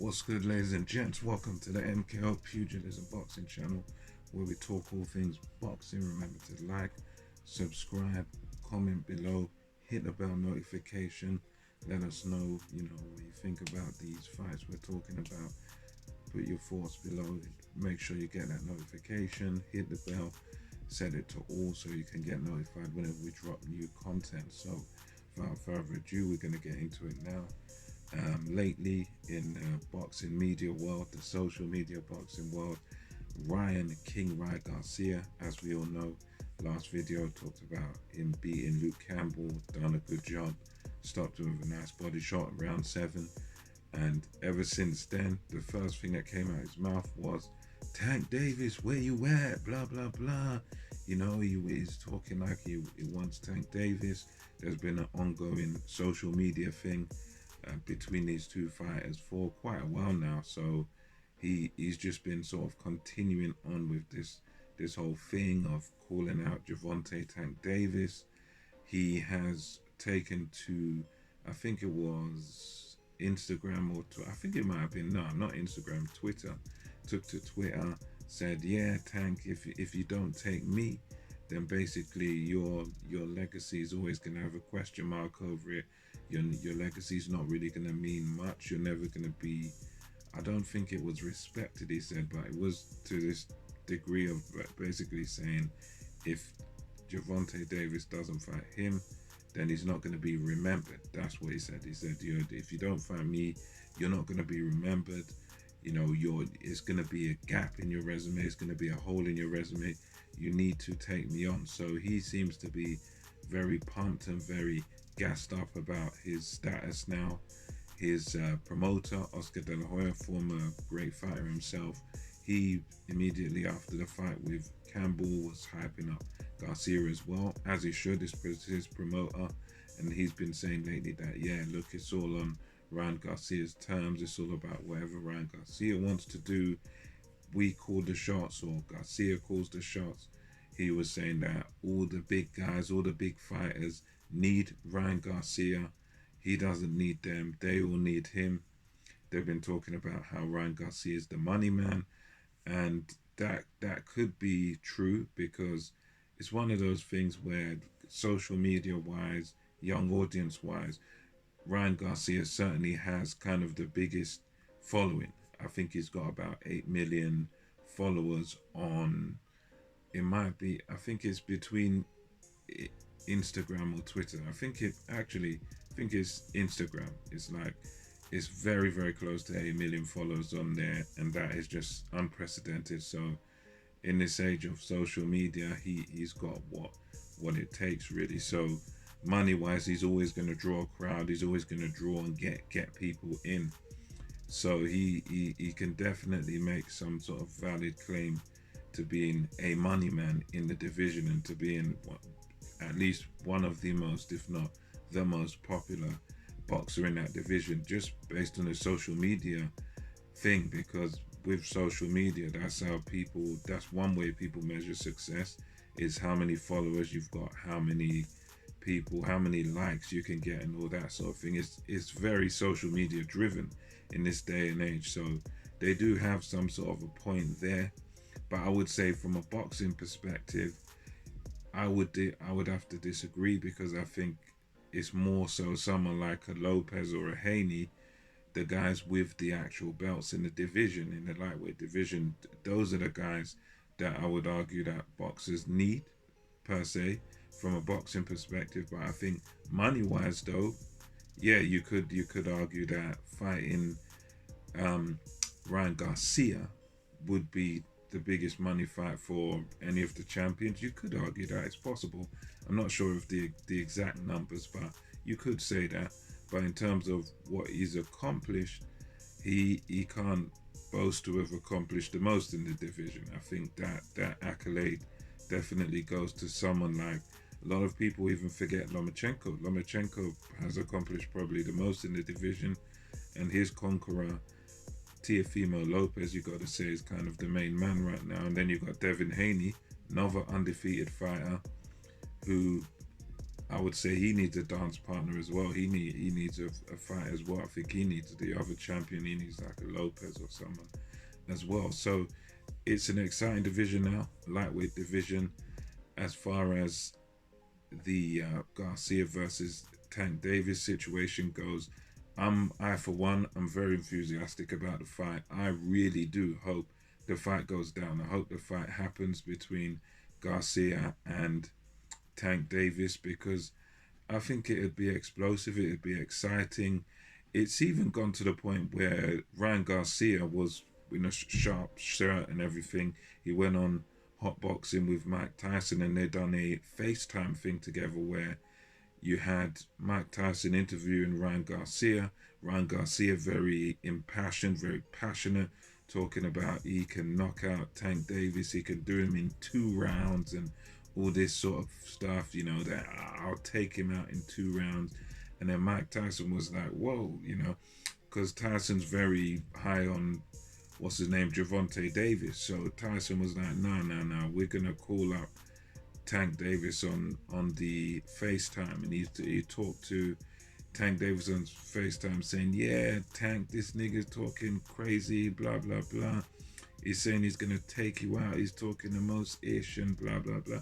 What's good, ladies and gents? Welcome to the MKO Pugilism Boxing channel, where we talk all things boxing. Remember to like, subscribe, comment below, hit the bell notification. Let us know, what you think about these fights we're talking about. Put your thoughts below. Make sure you get that notification. Hit the bell. Set it to all so you can get notified whenever we drop new content. So, without further ado, we're going to get into it now. Lately in the boxing media world, the social media boxing world, King Ryan Garcia, as we all know, last video talked about him beating Luke Campbell, done a good job, stopped him with a nice body shot at round 7, and ever since then, the first thing that came out of his mouth was, Tank Davis, where you at, blah blah blah. He's talking like he wants Tank Davis. There's been an ongoing social media thing between these two fighters for quite a while now, so he's just been sort of continuing on with this whole thing of calling out Gervonta Tank Davis. He has taken to, I think it was Instagram, or I think it might have been, no, not Instagram, Twitter. Took to Twitter, said, yeah, Tank, if you don't take me, then basically your legacy is always going to have a question mark over it. Your legacy is not really going to mean much. You're never going to be, I don't think it was respected, he said, but it was to this degree of basically saying if Gervonta Davis doesn't fight him, then he's not going to be remembered. That's what he said. He said, if you don't fight me, you're not going to be remembered. It's going to be a gap in your resume. It's going to be a hole in your resume. You need to take me on. So he seems to be very pumped and very gassed up about his status now. His promoter, Oscar De La Hoya, former great fighter himself, he immediately after the fight with Campbell was hyping up Garcia as well, as he should. This is his promoter, and he's been saying lately that, yeah, look, it's all on Ryan Garcia's terms. It's all about whatever Ryan Garcia wants to do. We call the shots, or Garcia calls the shots. He was saying that all the big guys, all the big fighters need Ryan Garcia. He doesn't need them. They all need him. They've been talking about how Ryan Garcia is the money man, and that could be true, because it's one of those things where social media wise, young audience wise, Ryan Garcia certainly has kind of the biggest following. I think he's got about 8 million followers on, it might be, I think it's between Instagram or Twitter. I think it's Instagram. It's very, very close to 8 million followers on there, and that is just unprecedented. So in this age of social media, he's got what it takes, really. So money wise, he's always going to draw a crowd. He's always going to draw and get people in. So he can definitely make some sort of valid claim to being a money man in the division, and to being at least one of the most, if not the most popular boxer in that division, just based on the social media thing. Because with social media, that's one way people measure success, is how many followers you've got, how many people, how many likes you can get, and all that sort of thing. It's very social media driven in this day and age. So they do have some sort of a point there, but I would say from a boxing perspective, I would have to disagree, because I think it's more so someone like a Lopez or a Haney, the guys with the actual belts in the division, in the lightweight division. Those are the guys that I would argue that boxers need, per se, from a boxing perspective. But I think money wise though, yeah, you could argue that fighting Ryan Garcia would be the biggest money fight for any of the champions. You could argue that it's possible. I'm not sure of the exact numbers, but you could say that. But in terms of what he's accomplished, he can't boast to have accomplished the most in the division. I think that accolade definitely goes to someone like, a lot of people even forget Lomachenko. Lomachenko has accomplished probably the most in the division, and his conqueror, Teofimo Lopez, you got to say, is kind of the main man right now. And then you've got Devin Haney, another undefeated fighter, who I would say he needs a dance partner as well. He needs a fight as well. I think he needs the other champion. He needs like a Lopez or someone as well. So it's an exciting division now, lightweight division. As far as the Garcia versus Tank Davis situation goes, I for one, I'm very enthusiastic about the fight. I really do hope the fight goes down. I hope the fight happens between Garcia and Tank Davis because I think it'd be explosive. It'd be exciting. It's even gone to the point where Ryan Garcia was in a sharp shirt and everything. He went on hot boxing with Mike Tyson, and they done a FaceTime thing together where you had Mike Tyson interviewing Ryan Garcia. Ryan Garcia very impassioned, very passionate, talking about he can knock out Tank Davis, he can do him in 2 rounds and all this sort of stuff, that I'll take him out in 2 rounds. And then Mike Tyson was like, whoa, because Tyson's very high on what's his name, Gervonta Davis. So Tyson was like, no, we're gonna call up Tank Davis on the FaceTime, and he talked to Tank Davis on FaceTime saying, yeah, Tank, this nigga's talking crazy, blah blah blah. He's saying he's gonna take you out. He's talking the most ish and blah blah blah.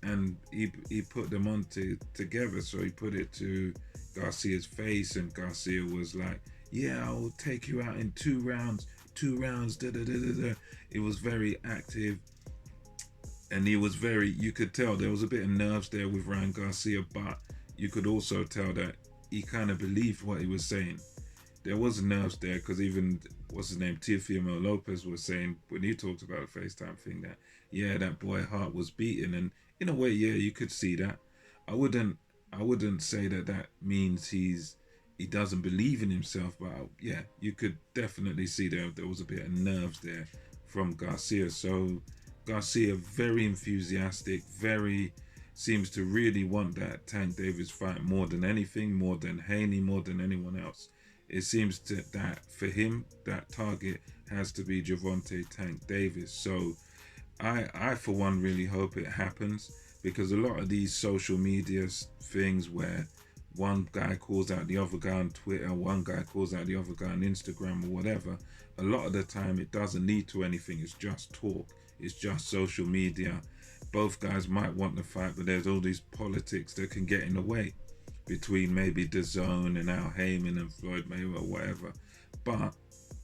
And he put them on together. So he put it to Garcia's face, and Garcia was like, yeah, I will take you out in 2 rounds. 2 rounds, da da da da da. It was very active, and he was very. You could tell there was a bit of nerves there with Ryan Garcia, but you could also tell that he kind of believed what he was saying. There was nerves there because even what's his name, Teofimo Lopez was saying when he talked about the FaceTime thing that that boy heart was beating, and in a way, you could see that. I wouldn't say that means he doesn't believe in himself, but you could definitely see there was a bit of nerves there from Garcia. So Garcia very enthusiastic, very seems to really want that Tank Davis fight more than anything, more than Haney, more than anyone else. It seems that for him, that target has to be Gervonta Tank Davis. So I for one really hope it happens, because a lot of these social media things where one guy calls out the other guy on Twitter, one guy calls out the other guy on Instagram or whatever, a lot of the time it doesn't lead to anything. It's just talk. It's just social media. Both guys might want the fight, but there's all these politics that can get in the way between maybe DAZN and Al Heyman and Floyd Mayweather or whatever. But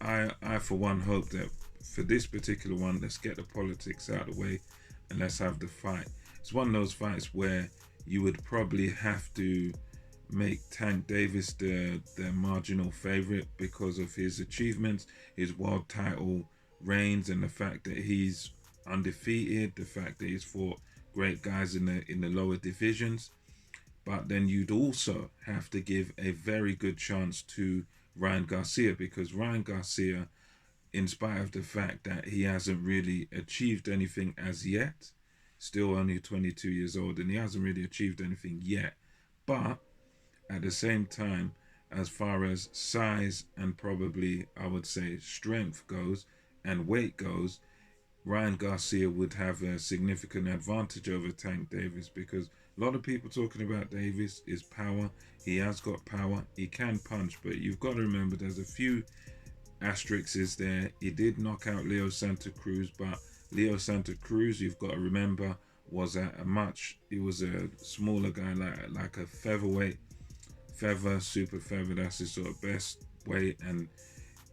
I for one hope that for this particular one, let's get the politics out of the way and let's have the fight. It's one of those fights where you would probably have to make Tank Davis the marginal favorite because of his achievements, his world title reigns, and the fact that he's undefeated, the fact that he's fought great guys in the lower divisions. But then you'd also have to give a very good chance to Ryan Garcia, because Ryan Garcia, in spite of the fact that he hasn't really achieved anything as yet, still only 22 years old, and he hasn't really achieved anything yet. But at the same time, as far as size and probably, I would say, strength goes and weight goes, Ryan Garcia would have a significant advantage over Tank Davis, because a lot of people talking about Davis is power. He has got power. He can punch, but you've got to remember there's a few asterisks there. He did knock out Leo Santa Cruz, but Leo Santa Cruz, you've got to remember, was at he was a smaller guy, like a featherweight, super feather, that's his sort of best weight, and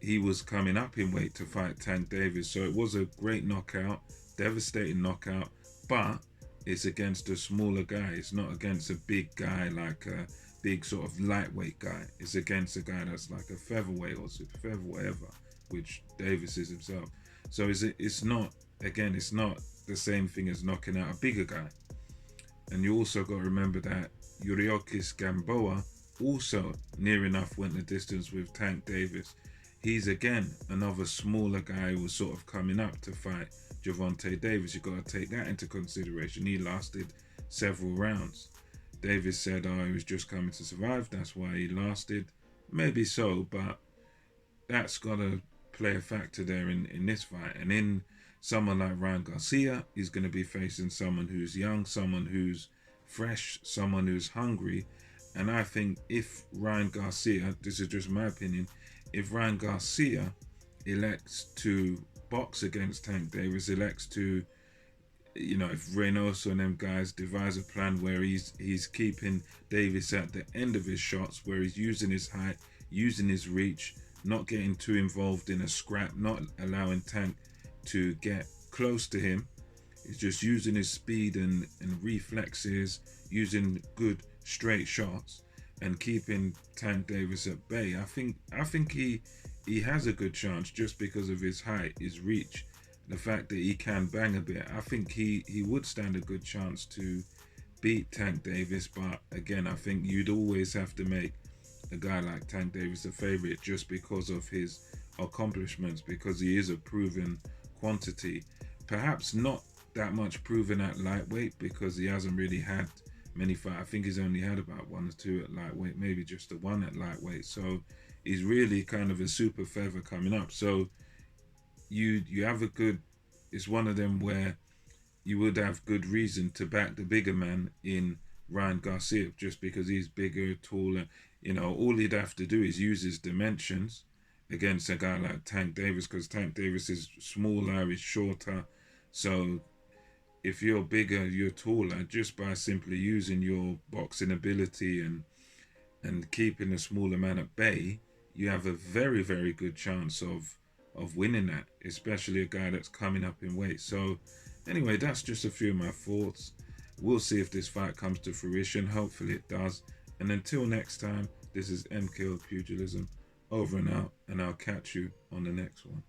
he was coming up in weight to fight Tank Davis. So it was a great knockout, devastating knockout, but it's against a smaller guy. It's not against a big guy, like a big sort of lightweight guy. It's against a guy that's like a featherweight or super feather, whatever, which Davis is himself. So it's not the same thing as knocking out a bigger guy. And you also got to remember that Yuriokis Gamboa also near enough went the distance with Tank Davis. He's again another smaller guy who was sort of coming up to fight Gervonta Davis. You've got to take that into consideration. He lasted several rounds. Davis said, he was just coming to survive, that's why he lasted. Maybe so, but that's got to play a factor there in this fight. And in someone like Ryan Garcia, he's going to be facing someone who's young, someone who's fresh, someone who's hungry. And I think if Ryan Garcia, this is just my opinion, if Ryan Garcia elects to box against Tank Davis, elects to, if Reynoso and them guys devise a plan where he's keeping Davis at the end of his shots, where he's using his height, using his reach, not getting too involved in a scrap, not allowing Tank to get close to him. He's just using his speed and reflexes, using good straight shots, and keeping Tank Davis at bay. I think he has a good chance just because of his height, his reach, the fact that he can bang a bit. I think he would stand a good chance to beat Tank Davis. But again, I think you'd always have to make a guy like Tank Davis a favorite just because of his accomplishments, because he is a proven quantity. Perhaps not that much proven at lightweight because he hasn't really had many fights. I think he's only had about one or two at lightweight, maybe just the one at lightweight. So he's really kind of a super feather coming up. So you have a good, it's one of them where you would have good reason to back the bigger man in Ryan Garcia just because he's bigger, taller. All he'd have to do is use his dimensions against a guy like Tank Davis, because Tank Davis is smaller, is shorter. So if you're bigger, you're taller, just by simply using your boxing ability and keeping a smaller man at bay, you have a very, very good chance of winning that, especially a guy that's coming up in weight. So anyway, that's just a few of my thoughts. We'll see if this fight comes to fruition. Hopefully it does. And until next time, this is MKO Pugilism, over and out, and I'll catch you on the next one.